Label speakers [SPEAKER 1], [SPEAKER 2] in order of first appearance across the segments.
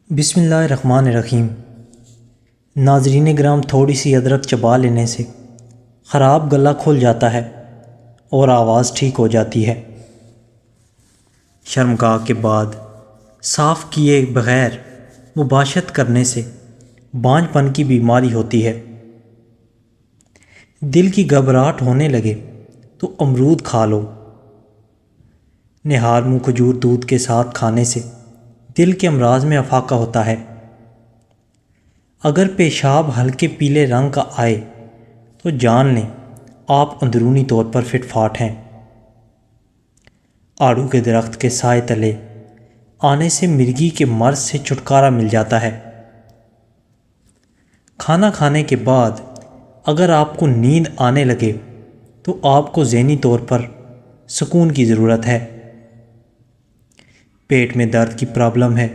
[SPEAKER 1] بسم اللہ الرحمن الرحیم۔ ناظرین گرام، تھوڑی سی ادرک چبا لینے سے خراب گلا کھل جاتا ہے اور آواز ٹھیک ہو جاتی ہے۔ شرمگاہ کے بعد صاف کیے بغیر مباشرت کرنے سے بانجھ پن کی بیماری ہوتی ہے۔ دل کی گھبراہٹ ہونے لگے تو امرود کھا لو۔ نہار منہ کھجور دودھ کے ساتھ کھانے سے دل کے امراض میں افاقہ ہوتا ہے۔ اگر پیشاب ہلکے پیلے رنگ کا آئے تو جان لیں آپ اندرونی طور پر فٹ فاٹ ہیں۔ آڑو کے درخت کے سائے تلے آنے سے مرگی کے مرض سے چھٹکارا مل جاتا ہے۔ کھانا کھانے کے بعد اگر آپ کو نیند آنے لگے تو آپ کو ذہنی طور پر سکون کی ضرورت ہے۔ پیٹ میں درد کی پرابلم ہے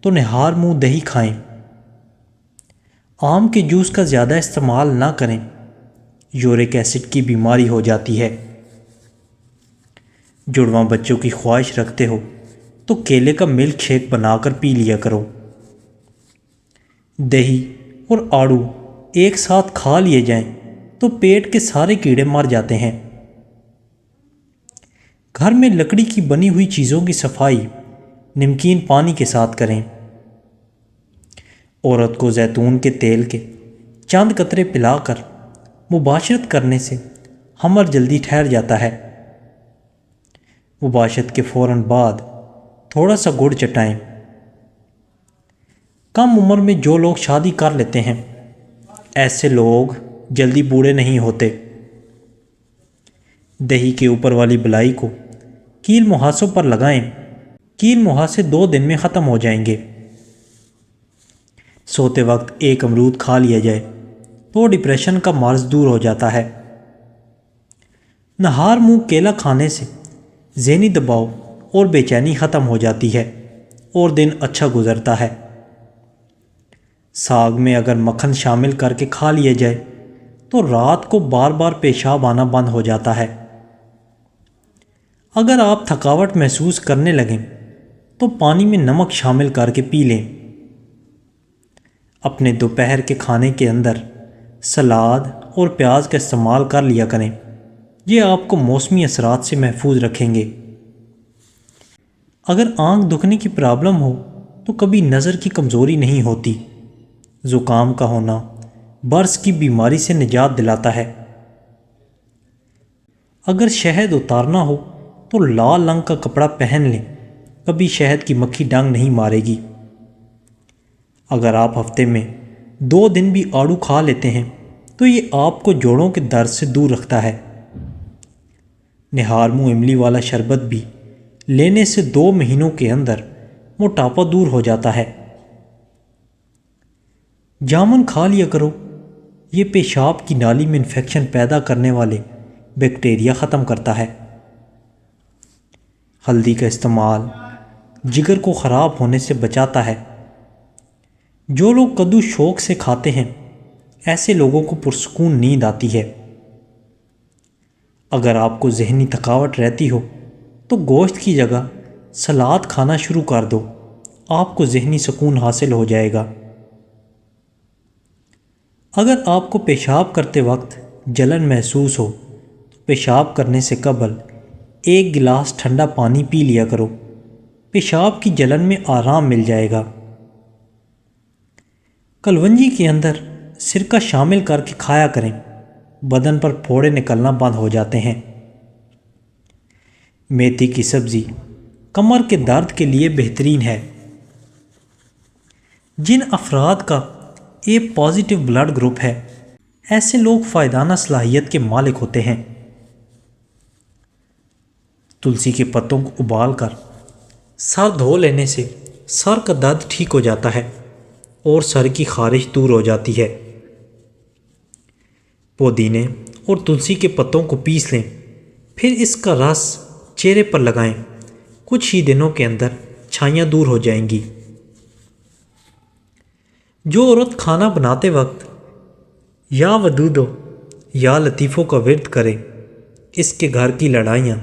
[SPEAKER 1] تو نہار منہ دہی کھائیں۔ آم کے جوس کا زیادہ استعمال نہ کریں، یورک ایسڈ کی بیماری ہو جاتی ہے۔ جڑواں بچوں کی خواہش رکھتے ہو تو کیلے کا ملک شیک بنا کر پی لیا کرو۔ دہی اور آڑو ایک ساتھ کھا لیے جائیں تو پیٹ کے سارے کیڑے مر جاتے ہیں۔ گھر میں لکڑی کی بنی ہوئی چیزوں کی صفائی نمکین پانی کے ساتھ کریں۔ عورت کو زیتون کے تیل کے چند قطرے پلا کر مباشرت کرنے سے حمل جلدی ٹھہر جاتا ہے۔ مباشرت کے فوراً بعد تھوڑا سا گڑ چٹائیں۔ کم عمر میں جو لوگ شادی کر لیتے ہیں ایسے لوگ جلدی بوڑھے نہیں ہوتے۔ دہی کے اوپر والی بلائی کو کیل مہاسوں پر لگائیں۔ کیل مہاسے 2 دن میں ختم ہو جائیں گے۔ سوتے وقت ایک امرود کھا لیا جائے تو ڈپریشن کا مرض دور ہو جاتا ہے۔ نہار منہ کیلا کھانے سے ذہنی دباؤ اور بے چینی ختم ہو جاتی ہے اور دن اچھا گزرتا ہے۔ ساگ میں اگر مکھن شامل کر کے کھا لیا جائے تو رات کو بار بار پیشاب آنا بند ہو جاتا ہے۔ اگر آپ تھکاوٹ محسوس کرنے لگیں تو پانی میں نمک شامل کر کے پی لیں۔ اپنے دوپہر کے کھانے کے اندر سلاد اور پیاز کا استعمال کر لیا کریں، یہ آپ کو موسمی اثرات سے محفوظ رکھیں گے۔ اگر آنکھ دکھنے کی پرابلم ہو تو کبھی نظر کی کمزوری نہیں ہوتی۔ زکام کا ہونا برس کی بیماری سے نجات دلاتا ہے۔ اگر شہد اتارنا ہو تو لال رنگ کا کپڑا پہن لیں، کبھی شہد کی مکھی ڈنگ نہیں مارے گی۔ اگر آپ ہفتے میں 2 دن بھی آڑو کھا لیتے ہیں تو یہ آپ کو جوڑوں کے درد سے دور رکھتا ہے۔ نہار منہ املی والا شربت بھی لینے سے 2 مہینوں کے اندر موٹاپا دور ہو جاتا ہے۔ جامن کھا لیا کرو، یہ پیشاب کی نالی میں انفیکشن پیدا کرنے والے بیکٹیریا ختم کرتا ہے۔ ہلدی کا استعمال جگر کو خراب ہونے سے بچاتا ہے۔ جو لوگ کدو شوق سے کھاتے ہیں ایسے لوگوں کو پرسکون نیند آتی ہے۔ اگر آپ کو ذہنی تھکاوٹ رہتی ہو تو گوشت کی جگہ سلاد کھانا شروع کر دو، آپ کو ذہنی سکون حاصل ہو جائے گا۔ اگر آپ کو پیشاب کرتے وقت جلن محسوس ہو تو پیشاب کرنے سے قبل 1 گلاس ٹھنڈا پانی پی لیا کرو، پیشاب کی جلن میں آرام مل جائے گا۔ کلونجی کے اندر سرکہ شامل کر کے کھایا کریں، بدن پر پھوڑے نکلنا بند ہو جاتے ہیں۔ میتھی کی سبزی کمر کے درد کے لیے بہترین ہے۔ جن افراد کا اے پازیٹیو بلڈ گروپ ہے ایسے لوگ فائدانہ صلاحیت کے مالک ہوتے ہیں۔ تلسی کے پتوں کو ابال کر سر دھو لینے سے سر کا درد ٹھیک ہو جاتا ہے اور سر کی خارش دور ہو جاتی ہے۔ پودینے اور تلسی کے پتوں کو پیس لیں، پھر اس کا رس چہرے پر لگائیں، کچھ ہی دنوں کے اندر چھائیاں دور ہو جائیں گی۔ جو عورت کھانا بناتے وقت یا ودودو یا لطیفوں کا ورد کرے، اس کے گھر کی لڑائیاں،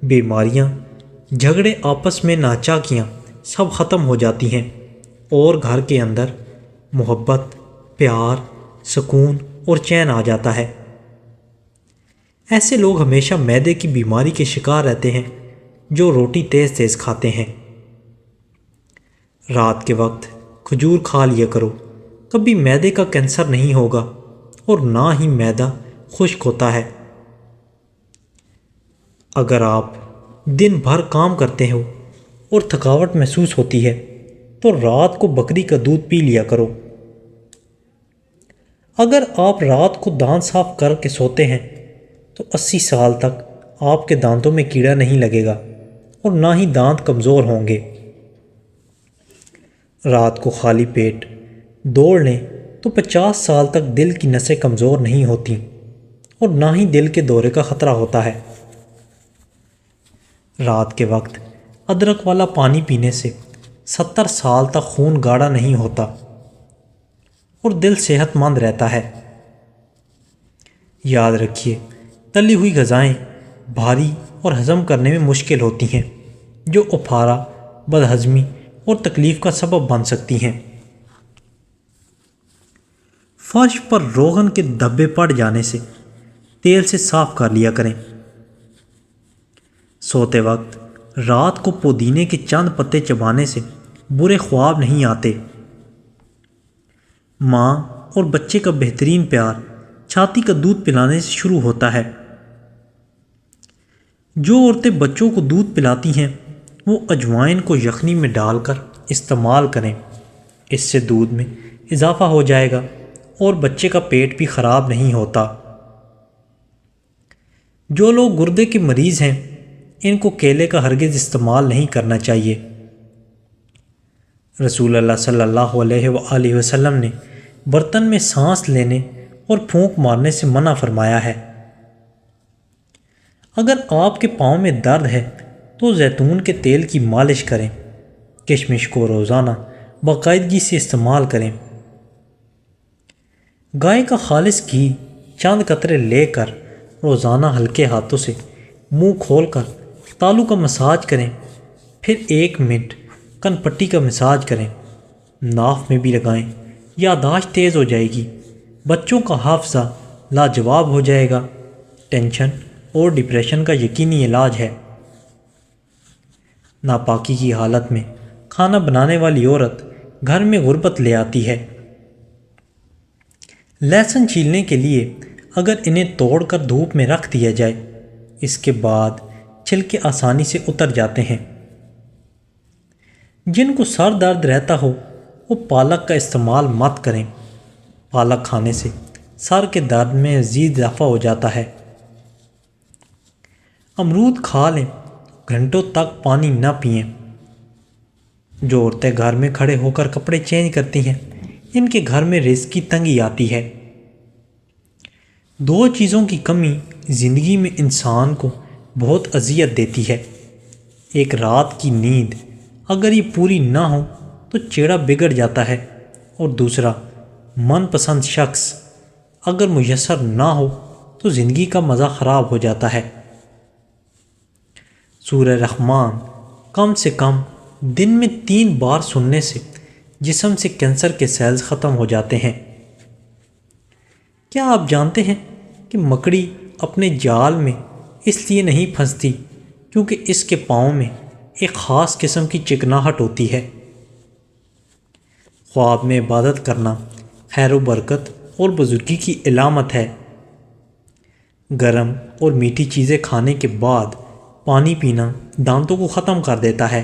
[SPEAKER 1] بیماریاں، جھگڑے، آپس میں ناچاکیاں سب ختم ہو جاتی ہیں اور گھر کے اندر محبت، پیار، سکون اور چین آ جاتا ہے۔ ایسے لوگ ہمیشہ معدے کی بیماری کے شکار رہتے ہیں جو روٹی تیز تیز کھاتے ہیں۔ رات کے وقت کھجور کھا لیا کرو، کبھی معدے کا کینسر نہیں ہوگا اور نہ ہی معدہ خشک ہوتا ہے۔ اگر آپ دن بھر کام کرتے ہو اور تھکاوٹ محسوس ہوتی ہے تو رات کو بکری کا دودھ پی لیا کرو۔ اگر آپ رات کو دانت صاف کر کے سوتے ہیں تو 80 سال تک آپ کے دانتوں میں کیڑا نہیں لگے گا اور نہ ہی دانت کمزور ہوں گے۔ رات کو خالی پیٹ دوڑ لیں تو 50 سال تک دل کی نسیں کمزور نہیں ہوتی اور نہ ہی دل کے دورے کا خطرہ ہوتا ہے۔ رات کے وقت ادرک والا پانی پینے سے 70 سال تک خون گاڑھا نہیں ہوتا اور دل صحت مند رہتا ہے۔ یاد رکھیے، تلی ہوئی غذائیں بھاری اور ہضم کرنے میں مشکل ہوتی ہیں، جو اپھارا، بدہضمی اور تکلیف کا سبب بن سکتی ہیں۔ فرش پر روغن کے دھبے پڑ جانے سے تیل سے صاف کر لیا کریں۔ سوتے وقت رات کو پودینے کے چند پتے چبانے سے برے خواب نہیں آتے۔ ماں اور بچے کا بہترین پیار چھاتی کا دودھ پلانے سے شروع ہوتا ہے۔ جو عورتیں بچوں کو دودھ پلاتی ہیں وہ اجوائن کو یخنی میں ڈال کر استعمال کریں، اس سے دودھ میں اضافہ ہو جائے گا اور بچے کا پیٹ بھی خراب نہیں ہوتا۔ جو لوگ گردے کے مریض ہیں ان کو کیلے کا ہرگز استعمال نہیں کرنا چاہیے۔ رسول اللہ صلی اللہ علیہ وآلہ وسلم نے برتن میں سانس لینے اور پھونک مارنے سے منع فرمایا ہے۔ اگر آپ کے پاؤں میں درد ہے تو زیتون کے تیل کی مالش کریں۔ کشمش کو روزانہ باقاعدگی سے استعمال کریں۔ گائے کا خالص گھی چند قطرے لے کر روزانہ ہلکے ہاتھوں سے منہ کھول کر تالو کا مساج کریں، پھر 1 منٹ کن پٹی کا مساج کریں۔ ناف میں بھی لگائیں، یادداشت تیز ہو جائے گی، بچوں کا حافظہ لاجواب ہو جائے گا۔ ٹینشن اور ڈپریشن کا یقینی علاج ہے۔ ناپاکی کی حالت میں کھانا بنانے والی عورت گھر میں غربت لے آتی ہے۔ لہسن چھیلنے کے لیے اگر انہیں توڑ کر دھوپ میں رکھ دیا جائے، اس کے بعد چھلکے آسانی سے اتر جاتے ہیں۔ جن کو سر درد رہتا ہو وہ پالک کا استعمال مت کریں۔ پالک کھانے سے سر کے درد میں مزید اضافہ ہو جاتا ہے۔ امرود کھا لیں، گھنٹوں تک پانی نہ پئیں۔ جو عورتیں گھر میں کھڑے ہو کر کپڑے چینج کرتی ہیں ان کے گھر میں رزق کی تنگی آتی ہے۔ 2 چیزوں کی کمی زندگی میں انسان کو بہت اذیت دیتی ہے۔ ایک رات کی نیند اگر یہ پوری نہ ہو تو چہرہ بگڑ جاتا ہے، اور دوسرا من پسند شخص اگر میسر نہ ہو تو زندگی کا مزہ خراب ہو جاتا ہے۔ سورہ رحمان کم سے کم دن میں 3 بار سننے سے جسم سے کینسر کے سیلز ختم ہو جاتے ہیں۔ کیا آپ جانتے ہیں کہ مکڑی اپنے جال میں اس لیے نہیں پھنستی کیونکہ اس کے پاؤں میں ایک خاص قسم کی چکناہٹ ہوتی ہے؟ خواب میں عبادت کرنا خیر و برکت اور بزرگی کی علامت ہے۔ گرم اور میٹھی چیزیں کھانے کے بعد پانی پینا دانتوں کو ختم کر دیتا ہے۔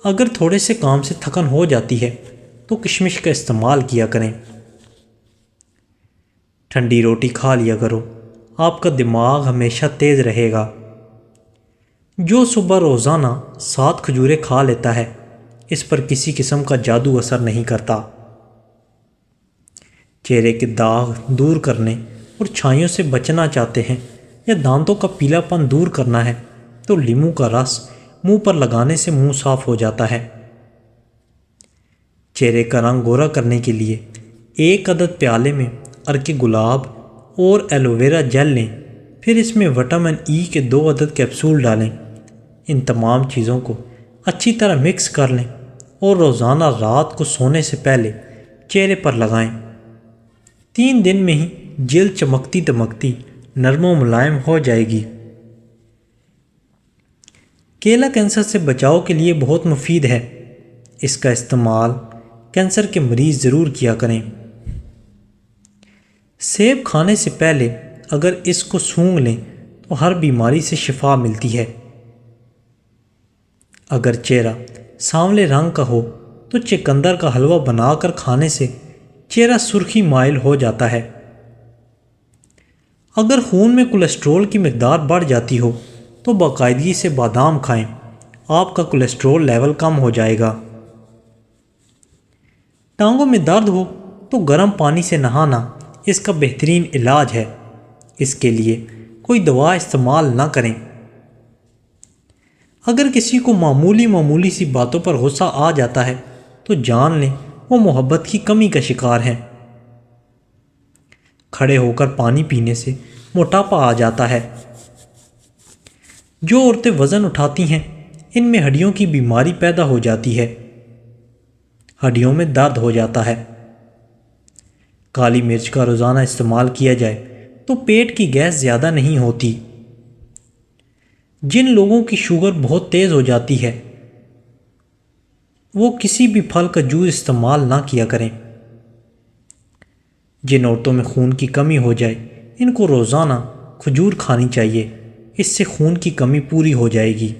[SPEAKER 1] اگر تھوڑے سے کام سے تھکن ہو جاتی ہے تو کشمش کا استعمال کیا کریں۔ ٹھنڈی روٹی کھا لیا کرو، آپ کا دماغ ہمیشہ تیز رہے گا۔ جو صبح روزانہ 7 کھجوریں کھا لیتا ہے اس پر کسی قسم کا جادو اثر نہیں کرتا۔ چہرے کے داغ دور کرنے اور چھائیوں سے بچنا چاہتے ہیں یا دانتوں کا پیلا پن دور کرنا ہے تو لیموں کا رس منہ پر لگانے سے منہ صاف ہو جاتا ہے۔ چہرے کا رنگ گورا کرنے کے لیے 1 عدد پیالے میں عرق گلاب اور ایلو ویرا جیل لیں، پھر اس میں وٹامن ای کے 2 عدد کیپسول ڈالیں۔ ان تمام چیزوں کو اچھی طرح مکس کر لیں اور روزانہ رات کو سونے سے پہلے چہرے پر لگائیں۔ 3 دن میں ہی جلد چمکتی دمکتی نرم و ملائم ہو جائے گی۔ کیلا کینسر سے بچاؤ کے لیے بہت مفید ہے۔ اس کا استعمال کینسر کے مریض ضرور کیا کریں۔ سیب کھانے سے پہلے اگر اس کو سونگھ لیں تو ہر بیماری سے شفا ملتی ہے۔ اگر چہرہ سانولے رنگ کا ہو تو چقندر کا حلوہ بنا کر کھانے سے چہرہ سرخی مائل ہو جاتا ہے۔ اگر خون میں کولیسٹرول کی مقدار بڑھ جاتی ہو تو باقاعدگی سے بادام کھائیں، آپ کا کولیسٹرول لیول کم ہو جائے گا۔ ٹانگوں میں درد ہو تو گرم پانی سے نہانا اس کا بہترین علاج ہے۔ اس کے لیے کوئی دوا استعمال نہ کریں۔ اگر کسی کو معمولی سی باتوں پر غصہ آ جاتا ہے تو جان لیں وہ محبت کی کمی کا شکار ہیں۔ کھڑے ہو کر پانی پینے سے موٹاپا آ جاتا ہے۔ جو عورتیں وزن اٹھاتی ہیں ان میں ہڈیوں کی بیماری پیدا ہو جاتی ہے، ہڈیوں میں درد ہو جاتا ہے۔ کالی مرچ کا روزانہ استعمال کیا جائے تو پیٹ کی گیس زیادہ نہیں ہوتی۔ جن لوگوں کی شوگر بہت تیز ہو جاتی ہے وہ کسی بھی پھل کا جوس استعمال نہ کیا کریں۔ جن عورتوں میں خون کی کمی ہو جائے ان کو روزانہ کھجور کھانی چاہیے، اس سے خون کی کمی پوری ہو جائے گی۔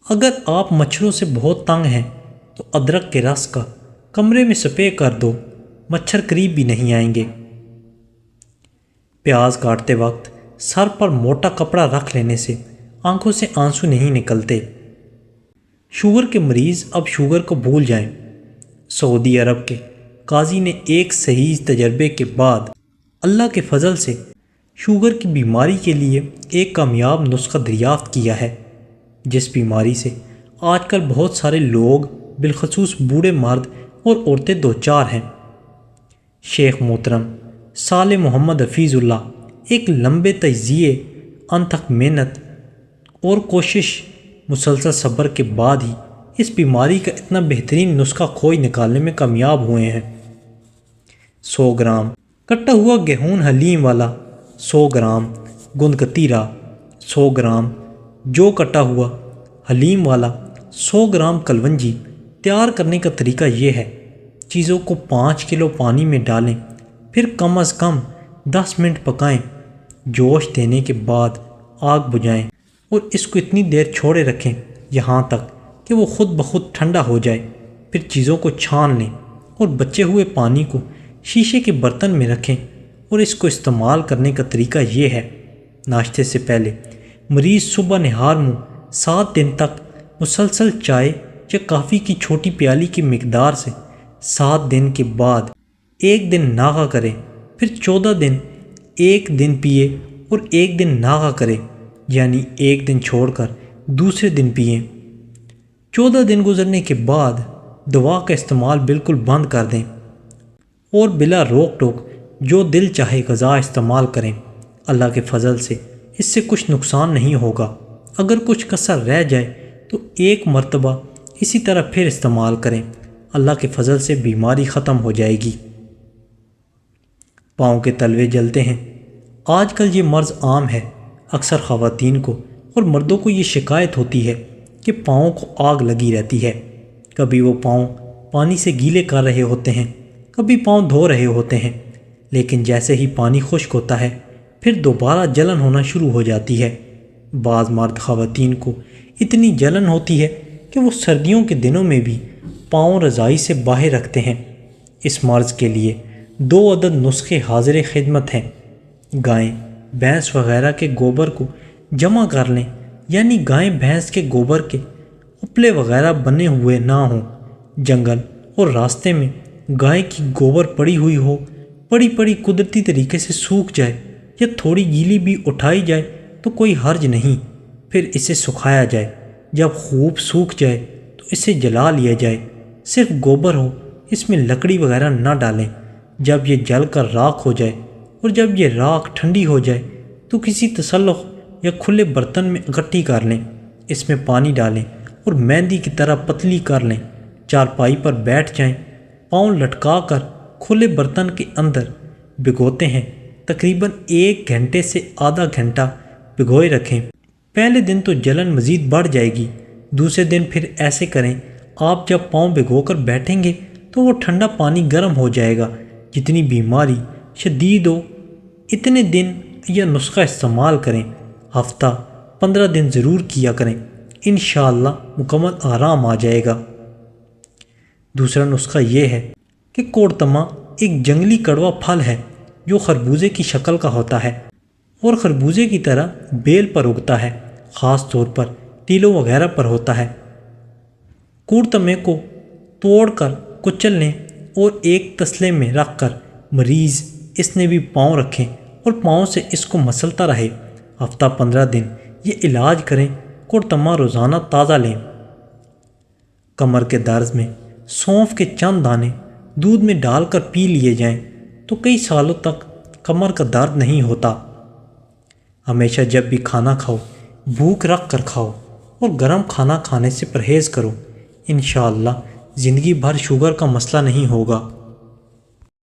[SPEAKER 1] اگر آپ مچھروں سے بہت تنگ ہیں تو ادرک کے رس کا کمرے میں سپرے کر دو، مچھر قریب بھی نہیں آئیں گے۔ پیاز کاٹتے وقت سر پر موٹا کپڑا رکھ لینے سے آنکھوں سے آنسو نہیں نکلتے۔ شوگر کے مریض اب شوگر کو بھول جائیں۔ سعودی عرب کے قاضی نے ایک صحیح تجربے کے بعد اللہ کے فضل سے شوگر کی بیماری کے لیے ایک کامیاب نسخہ دریافت کیا ہے، جس بیماری سے آج کل بہت سارے لوگ بالخصوص بوڑھے مرد اور عورتیں دوچار ہیں۔ شیخ محترم صالح محمد حفیظ اللہ ایک لمبے تجزیے، انتھک محنت اور کوشش، مسلسل صبر کے بعد ہی اس بیماری کا اتنا بہترین نسخہ کھوج نکالنے میں کامیاب ہوئے ہیں۔ 100 گرام کٹا ہوا گیہون حلیم والا، 100 گرام گند کتیرا، 100 گرام جو کٹا ہوا حلیم والا، 100 گرام کلونجی۔ تیار کرنے کا طریقہ یہ ہے، چیزوں کو 5 کلو پانی میں ڈالیں، پھر کم از کم 10 منٹ پکائیں، جوش دینے کے بعد آگ بجھائیں اور اس کو اتنی دیر چھوڑے رکھیں یہاں تک کہ وہ خود بخود ٹھنڈا ہو جائے۔ پھر چیزوں کو چھان لیں اور بچے ہوئے پانی کو شیشے کے برتن میں رکھیں اور اس کو استعمال کرنے کا طریقہ یہ ہے، ناشتے سے پہلے مریض صبح نہار منہ 7 دن تک مسلسل چائے یا کافی کی چھوٹی پیالی کی مقدار سے 7 دن کے بعد 1 دن ناغہ کرے، پھر 14 دن 1 دن پیے اور 1 دن ناغہ کرے، یعنی 1 دن چھوڑ کر دوسرے دن پئیں۔ 14 دن گزرنے کے بعد دوا کا استعمال بالکل بند کر دیں اور بلا روک ٹوک جو دل چاہے غذا استعمال کریں۔ اللہ کے فضل سے اس سے کچھ نقصان نہیں ہوگا۔ اگر کچھ کسر رہ جائے تو 1 مرتبہ اسی طرح پھر استعمال کریں، اللہ کے فضل سے بیماری ختم ہو جائے گی۔ پاؤں کے تلوے جلتے ہیں، آج کل یہ مرض عام ہے۔ اکثر خواتین کو اور مردوں کو یہ شکایت ہوتی ہے کہ پاؤں کو آگ لگی رہتی ہے۔ کبھی وہ پاؤں پانی سے گیلے کر رہے ہوتے ہیں، کبھی پاؤں دھو رہے ہوتے ہیں، لیکن جیسے ہی پانی خشک ہوتا ہے پھر دوبارہ جلن ہونا شروع ہو جاتی ہے۔ بعض مرد خواتین کو اتنی جلن ہوتی ہے کہ وہ سردیوں کے دنوں میں بھی پاؤں رضائی سے باہر رکھتے ہیں۔ اس مرض کے لیے 2 عدد نسخے حاضر خدمت ہیں۔ گائیں بھینس وغیرہ کے گوبر کو جمع کر لیں، یعنی گائیں بھینس کے گوبر کے اپلے وغیرہ بنے ہوئے نہ ہوں۔ جنگل اور راستے میں گائے کی گوبر پڑی ہوئی ہو، پڑی قدرتی طریقے سے سوکھ جائے یا تھوڑی گیلی بھی اٹھائی جائے تو کوئی حرج نہیں، پھر اسے سکھایا جائے۔ جب خوب سوکھ جائے تو اسے جلا لیا جائے، صرف گوبر ہو، اس میں لکڑی وغیرہ نہ ڈالیں۔ جب یہ جل کر راکھ ہو جائے اور جب یہ راکھ ٹھنڈی ہو جائے تو کسی تسلخ یا کھلے برتن میں اکٹھی کر لیں، اس میں پانی ڈالیں اور مہندی کی طرح پتلی کر لیں۔ چارپائی پر بیٹھ جائیں، پاؤں لٹکا کر کھلے برتن کے اندر بھگوتے ہیں۔ تقریباً 1 گھنٹے سے آدھا گھنٹہ بھگوئے رکھیں۔ پہلے دن تو جلن مزید بڑھ جائے گی، دوسرے دن پھر ایسے کریں۔ آپ جب پاؤں بھگو کر بیٹھیں گے تو وہ ٹھنڈا پانی گرم ہو جائے گا۔ جتنی بیماری شدید ہو اتنے دن یہ نسخہ استعمال کریں۔ ہفتہ 15 دن ضرور کیا کریں، انشاءاللہ مکمل آرام آ جائے گا۔ دوسرا نسخہ یہ ہے کہ کوڑتما ایک جنگلی کڑوا پھل ہے جو خربوزے کی شکل کا ہوتا ہے اور خربوزے کی طرح بیل پر اگتا ہے، خاص طور پر ٹیلوں وغیرہ پر ہوتا ہے۔ کوڑتمے کو توڑ کر کچل لیں اور ایک تسلے میں رکھ کر مریض اس نے بھی پاؤں رکھیں اور پاؤں سے اس کو مسلتا رہے۔ ہفتہ 15 دن یہ علاج کریں۔ کوڑتما روزانہ تازہ لیں۔ کمر کے درد میں سونف کے چند دانے دودھ میں ڈال کر پی لیے جائیں تو کئی سالوں تک کمر کا درد نہیں ہوتا۔ ہمیشہ جب بھی کھانا کھاؤ بھوک رکھ کر کھاؤ اور گرم کھانا کھانے سے پرہیز کرو، انشاءاللہ زندگی بھر شوگر کا مسئلہ نہیں ہوگا۔